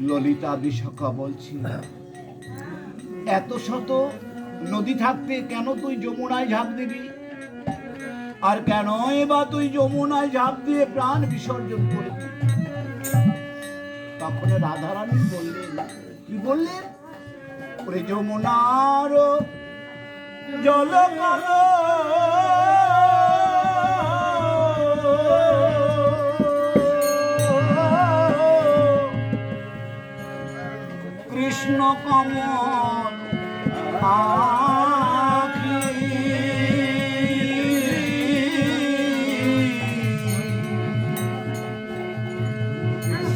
ললিতা বিশাখা বলছি, এত শত নদী থাকতে কেন তুই যমুনায় ঝাঁপ দিবি? আর কেন এবার তুই যমুনায় ঝাঁপ দিয়ে প্রাণ বিসর্জন করবি? তখন রাধারানী বললেন, কি বললেন? ওরে যমুনার জল কালো, কৃষ্ণ কমল আখি,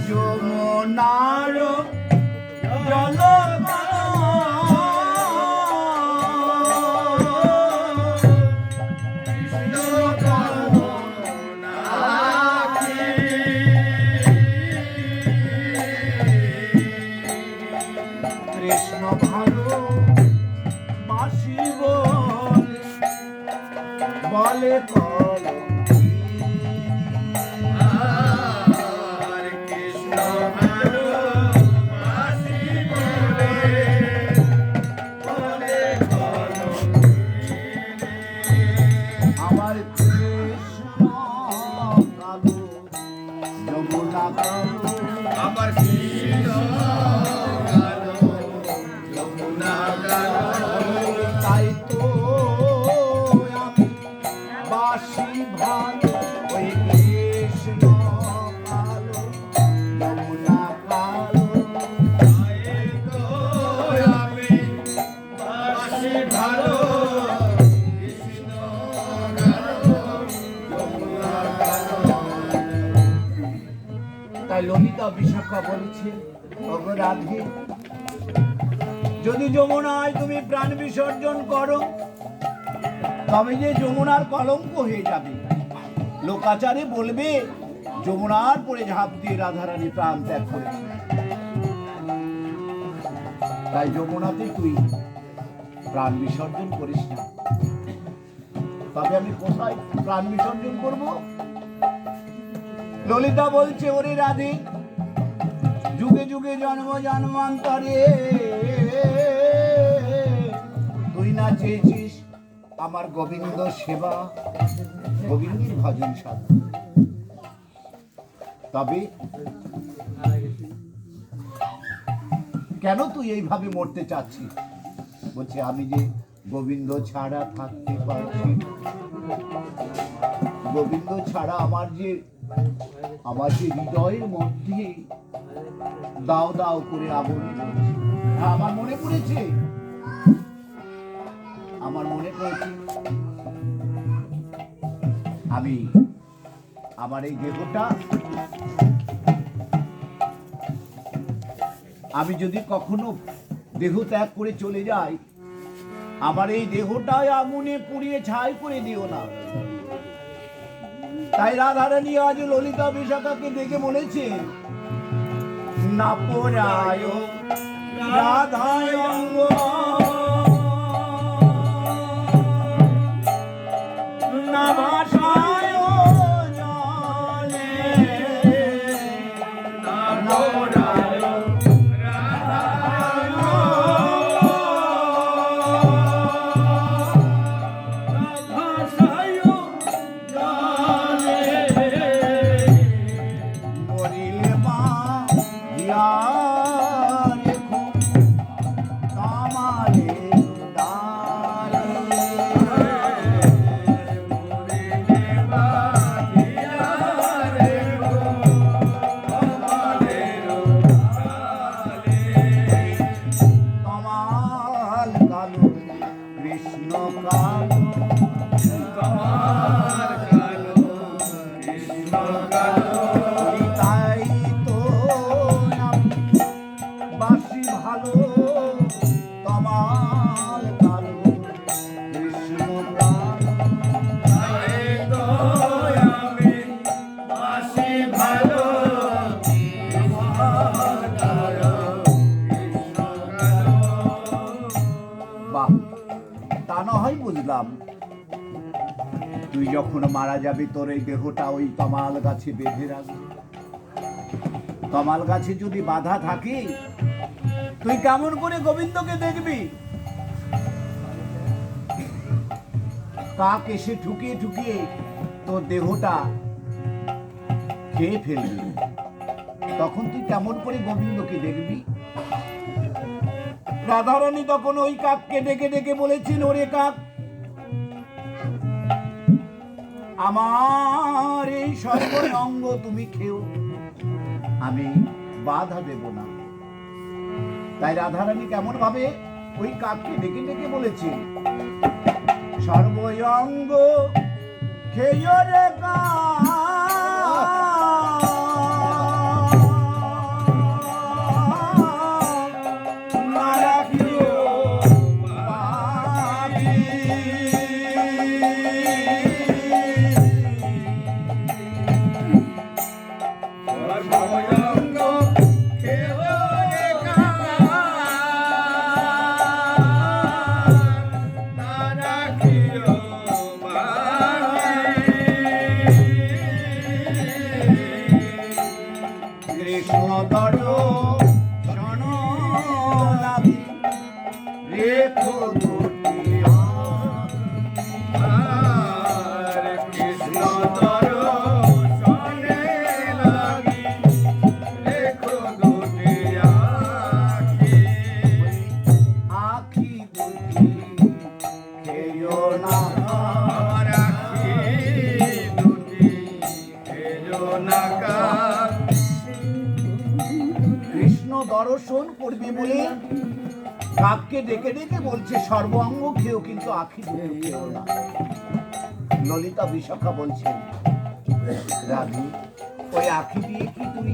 যমুনার জল কৃষ্ণ ভালো বাসি বলে কলঙ্কি, কৃষ্ণ ভালো বাসি বলে আমার কৃষ্ণ কালো, যমুনা কালো, আমার কৃষ্ণ কালো, যমুনা কালো। তাই তো আমি বাসি ভালো, ওই কৃষ্ণ কালো, যমুনা কালো। তাই তো আমি বাসি ভালো, কৃষ্ণ কালো, যমুনা কালো। তাই ললিতা বিশাখা বলেছে, ওগো রাধে, যদি যমুনায় তুমি প্রাণ বিসর্জন করো, তবে যে যমুনার কলঙ্ক হয়ে যাবে। লোকাচারে বলবে যমুনার পরে ঝাঁপ দিয়ে রাধারানী প্রাণ ত্যাগ করেছে। তাই যমুনাতে তুই প্রাণ বিসর্জন করিস না। তবে আমি কোথায় প্রাণ বিসর্জন করব? ললিতা বলছে, ওরে রাধে, যুগে যুগে জন্ম জন্মান্তরে তুই না চেয়েছিস আমার গোবিন্দ সেবা, গোবিন্দের ভজন সাধন। তবে কেন তুই এইভাবে মরতে চাচ্ছিস? বলছে, আমি যে গোবিন্দ ছাড়া থাকতে পারছি না। গোবিন্দ ছাড়া আমার যে হৃদয়ের মধ্যে দাও দাও করে আগুন জ্বলছে। আমার মনে পড়েছে, আমি আমার এই দেহটা, আমি যদি কখনো দেহ ত্যাগ করে চলে যাই, আমার এই দেহটাই আগুনে পুড়িয়ে ছাই করে দিও না। তাই রাধারানী আজ ললিতা বিশাখাকে দেখে বলেছে, না পোড়ায় রাধায় অঙ্গ, না ভাষায় জলে, না পোড়ায় রাধায় অঙ্গ, না ভাষায় জলে। মরিলে মা ইয়া রেখো তামারে দারে, কমাল কালো, কৃষ্ণ কালো, তাই তো আমি বাসি ভালো, কমাল কালো, কৃষ্ণ কালো। বাহ, তা না হয় বুঝলাম। তুই যখন মারা যাবি তোর এই দেহটা ওই তমাল গাছে বেঁধে রাখবি। তমাল গাছে যদি বাধা থাকে তুই কেমন করে গোবিন্দকে দেখবি? কাক এসে ঠুকিয়ে ঠুকিয়ে তোর দেহটা খেয়ে ফেলবি, তখন তুই কেমন করে গোবিন্দকে দেখবি? রাধারানী তখন ওই কাককে ডেকে ডেকে বলেছেন, ওরে কাক, আমার এই সর্বঙ্গ তুমি খেও, আমি বাধা দেব না। তাই রাধারানী কেমন ভাবে ওই কাককে ডেকে ডেকে বলেছে, সর্বঙ্গ খেয় রে দর্শন করবি বলে কাককে ডেকে ডেকে বলছে সর্বাঙ্গ খেয়েও কিন্তু আখি খেয়েও না। ললিতা বিশাখা বলছেন, রাধি, ওই আখি দিয়ে কি তুই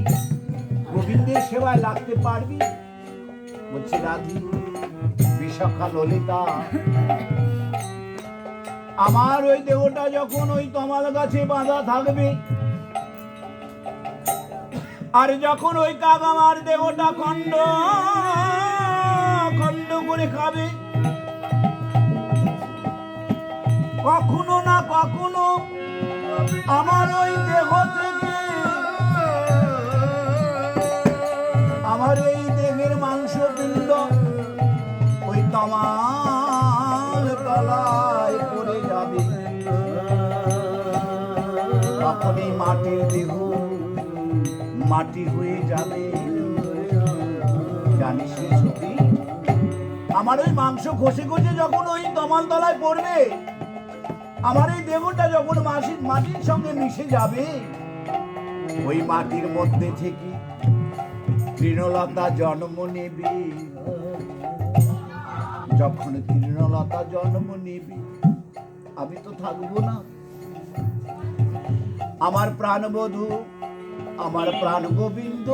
গোবিন্দের সেবায় লাগতে পারবি? বলছে, রাধি, বিশাখা, ললিতা, আমার ওই দেহটা যখন ওই তমাল গাছে বাঁধা থাকবে, আর যখন ওই কাক আমার দেহটা খণ্ড খণ্ড করে খাবে, কখনো না কখনো আমার ওই দেহ থেকে, আমার এই দেহের মাংসপিণ্ড ওই তমাল তলায় পড়ে যাবে, তখন এই মাটির দেহ মাটি হয়ে যাবে। জানিস সত্যি, আমার ওই মাংস ঘষে ঘষে যখন ওই তমাল তলায় পড়বে, আমার এই দেহটা যখন মাটির সঙ্গে মিশে যাবে, ওই মাটির মধ্যে থেকে তৃণলতা জন্ম নেবে। যখন তৃণলতা জন্ম নেবে, আমি তো থাকবো না। আমার প্রাণবধূ, আমার প্রাণ গোবিন্দ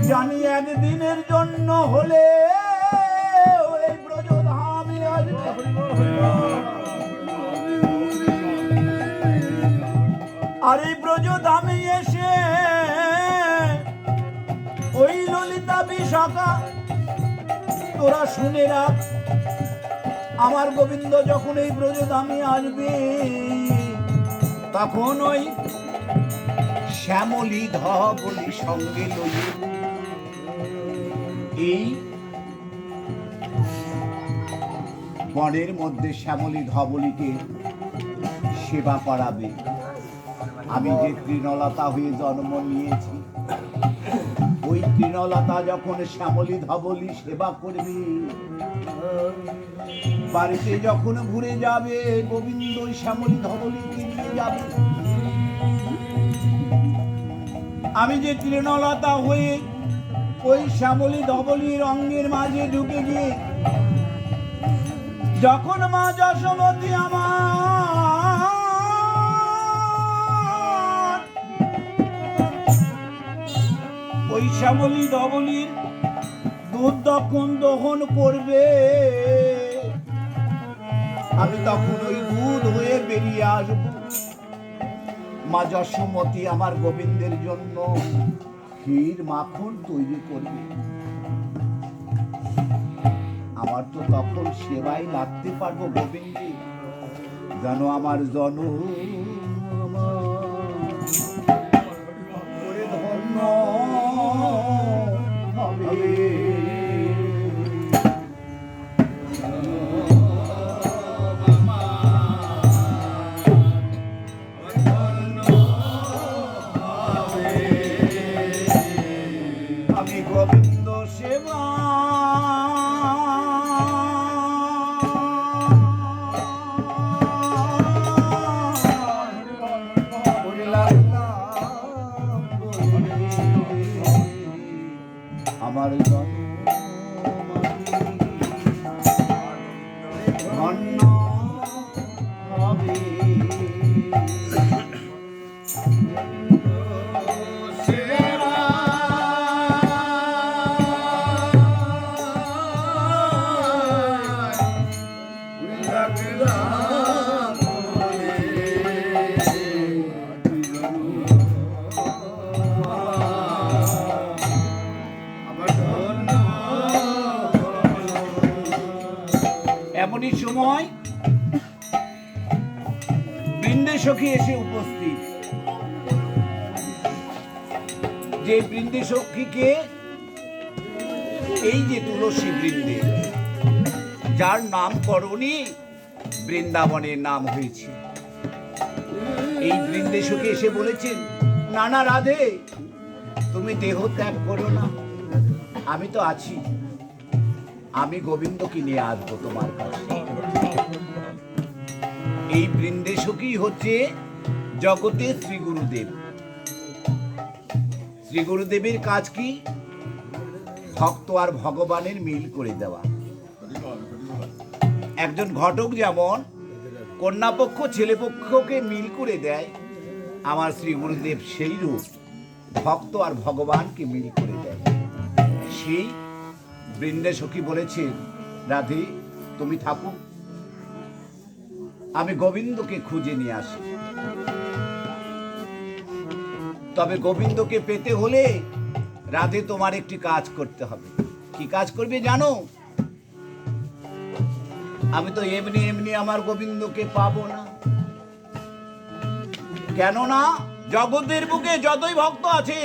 জানি একদিনের জন্য হলে ওই ব্রজধামে আসবে, আর এই ব্রজধামে এসে ওই ললিতা বিশাখা, তোরা শুনে রাখ, আমার গোবিন্দ যখন এই ব্রজধামে আসবে, তখন ওই শ্যামলী ধবলি সঙ্গে লইয়ে এই বনের মধ্যে শ্যামলী ধবলিকে সেবা করাবে। আমি যে তৃণলতা হয়ে জন্ম নিয়েছি, ওই তৃণলতা যখন শ্যামলী ধবলি সেবা করবে, বাড়িতে যখন ঘুরে যাবে, গোবিন্দ ওই শ্যামলী ধবলিকে নিয়ে যাবে। আমি যে তৃণলতা হয়ে ওই শ্যামলী ধবলির অঙ্গের মাঝে ঢুকে গিয়ে যখন মা যশোমতী আমার ওই শ্যামলী ধবলির দুধ যখন দহন করবে, আমি তখন ওই দুধ হয়ে বেরিয়ে আসবো। মা যশোমতী আমার গোবিন্দের জন্য ক্ষীর মাখন তৈরি করবে। আমার তো তখন সেবায় লাগতে পারবো গোবিন্দে, যেন আমার ওরে ধন্য হবে আমি গোবিন্দ সেবা আমার ধন্য হবে এমনই সময় বৃন্দে সখী এসে উপস্থিত। যে বৃন্দে সখীকে এই যে তুলসী বৃন্দে, যার নামকরণই বৃন্দাবনের নাম হয়েছে, এই বৃন্দে সখী এসে বলেছেন, নানা রাধে, তুমি দেহ ত্যাগ করো না, আমি তো আছি, আমি গোবিন্দকে নিয়ে আসবো তোমার কাছে। এই বৃন্দে সখী হচ্ছে জগতের শ্রী গুরুদেব। শ্রী গুরুদেবের কাজ কি? ভক্ত আর ভগবানের মিল করে দেওয়া। একজন ঘটক যেমন কন্যাপক্ষ ছেলেপক্ষকে মিল করে দেয়, আমার শ্রী গুরুদেব সেই রূপ ভক্ত আর ভগবানকে মিল করে দেয়। সেই বৃন্দে সখী বলেছে, রাধে তুমি থাকো, আমি গোবিন্দকে খুঁজে নিয়ে আসি। তবে গোবিন্দকে পেতে হলে রাধে তোমার একটি কাজ করতে হবে। কি কাজ করবে জানো? আমি তো এমনি এমনি আমার গোবিন্দকে পাবো না। কেননা জগতের বুকে যতই ভক্ত আছে,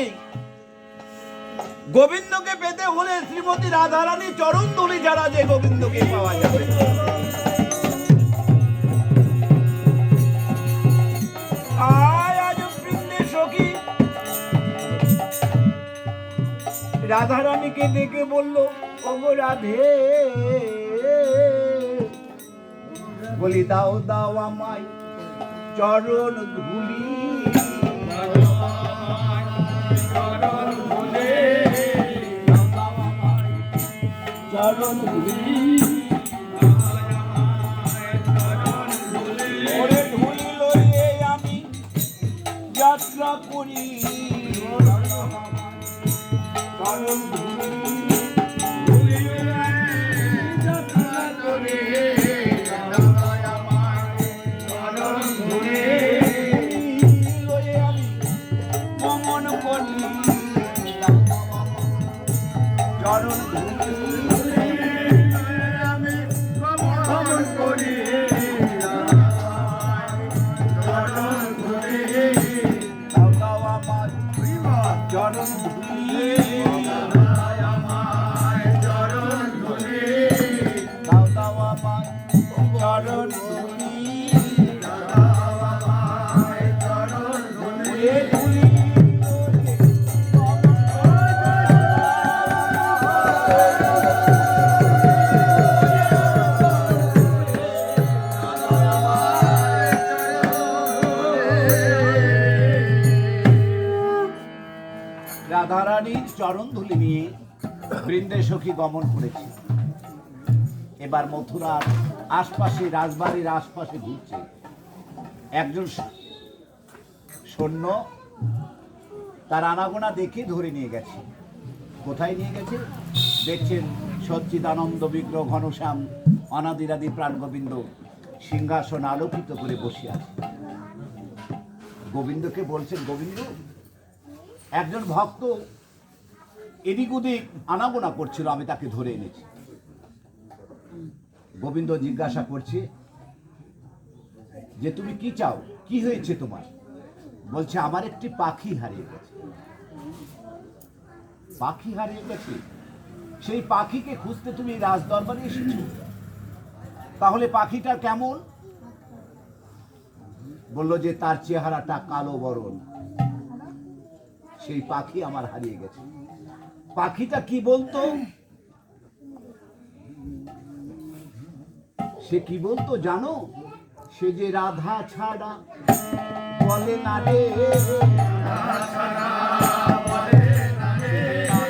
গোবিন্দকে পেতে হলে শ্রীমতী রাধারানী চরণ ধরে যারা যে গোবিন্দকে পাওয়া যাবে। রাধারানীকে ডেকে বলল, ওগো রাধে, বলি দাও দাও আমায় চরণ ধুলি, চরণ ধুলি, ওরে ধুলি লইয়ে আমি যাত্রা করি, চরণ ধুলি যাত্রা করি, চরণ ধুলি লইয়ে আমি গমন করি, চরণ ধুলি আমি গমন করি, চরণ ধুলি দাও দাও আমার চরণ ধুলি, চরণ ধুলি দাও দাও আমার চরণ ধুলি, চরণ ধুলি। রাধারানীর চরণ ধুলি নিয়ে বৃন্দে সখী গমন করেছে। এবার মথুরার আশপাশে, রাজবাড়ির আশপাশে ঘুরছে। একজন সৈন্য তার আনাগোনা দেখে ধরে নিয়ে গেছে। কোথায় নিয়ে গেছে? দেখছেন সচ্চিদানন্দ বিগ্রহ ঘনশ্যাম অনাদিরাদি প্রাণ গোবিন্দ সিংহাসন আলোকিত করে বসে আছে। গোবিন্দকে বলছেন, গোবিন্দ, একজন ভক্ত এদিক ওদিক আনাগোনা করছিল, আমি তাকে ধরে এনেছি। গোবিন্দ জিজ্ঞাসা করছে যে তুমি কি চাও, কি হয়েছে তোমার? বলছে আমার একটি পাখি হারিয়ে গেছে। পাখি হারিয়ে গেছে, সেই পাখিকে খুঁজতে তুমি রাজদরবারে এসেছো। তাহলে পাখিটা কেমন? বলল যে তার চেহারাটা কালো বরণ। সেই পাখি আমার হারিয়ে গেছে। পাখিটা কি বলতো? সে কি বলতো জানো? সে যে রাধা ছাড়া বলে না রে,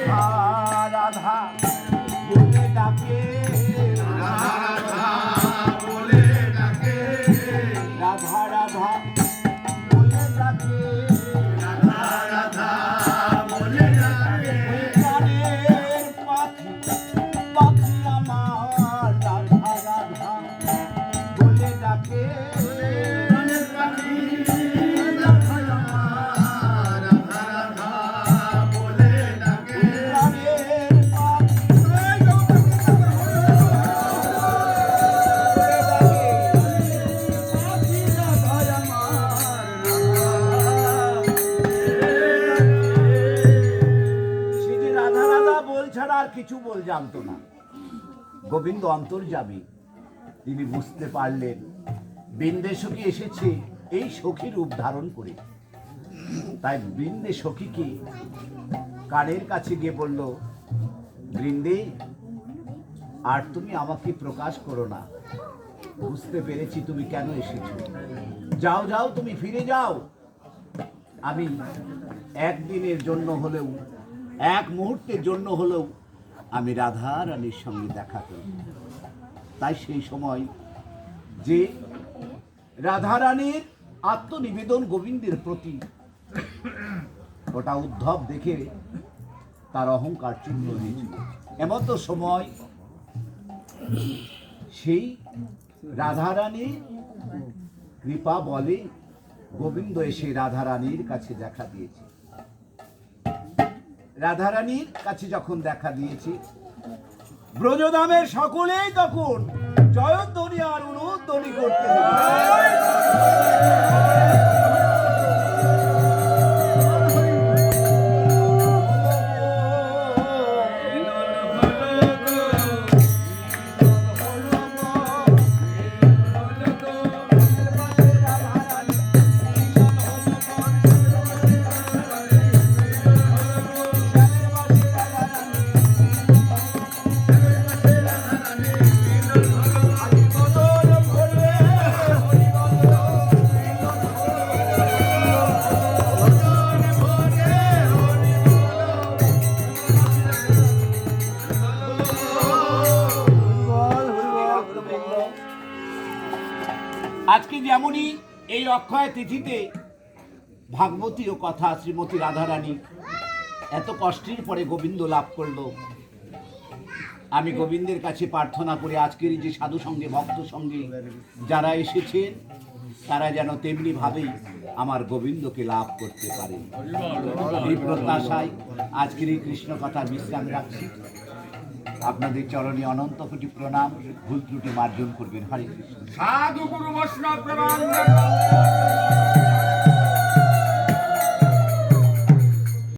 রাধা রাধা বলে ডাকে, রাধা রাধা বলে ডাকে, ওই প্রাণের পাখি, পাখি আমার রাধা রাধা বলে ডাকে। ছাড়া আর কিছু বল জানতো না। গোবিন্দ অন্তর্যামী, তিনি বুঝতে পারলেন বৃন্দে সখী এসেছে এই সখী রূপ ধারণ করে। তাই বৃন্দে সখীকে কানের কাছে গিয়ে বলল, বৃন্দে আর তুমি আমাকে প্রকাশ করো না, বুঝতে পেরেছি তুমি কেন এসেছো। যাও যাও, তুমি ফিরে যাও। আমি একদিনের জন্য হলেও, এক মুহূর্তের জন্য হলেও আমি রাধা রানীর সঙ্গে দেখা করি। তাই সেই সময় যে রাধা রানীর আত্মনিবেদন গোবিন্দের প্রতি, ওটা উদ্ধব দেখে তার অহংকার চূর্ণ হয়েছিল। এমন তো সময় সেই রাধা রানীর কৃপা বলে গোবিন্দ এসে রাধা রানীর কাছে দেখা দিয়েছে। রাধা রানীর কাছে যখন দেখা দিয়েছে, ব্রজধামের সকলেই তখন জয়ধ্বনি আর উলুধ্বনি করতে আজকে যেমনই এই অক্ষয় তিথিতে ভাগবতী ও কথা শ্রীমতী রাধারানী এত কষ্টের পরে গোবিন্দ লাভ করলো। আমি গোবিন্দের কাছে প্রার্থনা করে আজকের যে সাধু সঙ্গে ভক্ত সঙ্গে যারা এসেছেন, তারা যেন তেমনি ভাবেই আমার গোবিন্দকে লাভ করতে পারে। এই প্রত্যাশায় আজকের এই কৃষ্ণ কথার বিশ্রাম রাখছি। আপনাদের চরণে অনন্ত কোটি প্রণাম, ভুল ত্রুটি মার্জন করবেন। হরে কৃষ্ণ। সাধু গুরু বৈষ্ণব প্রণাম।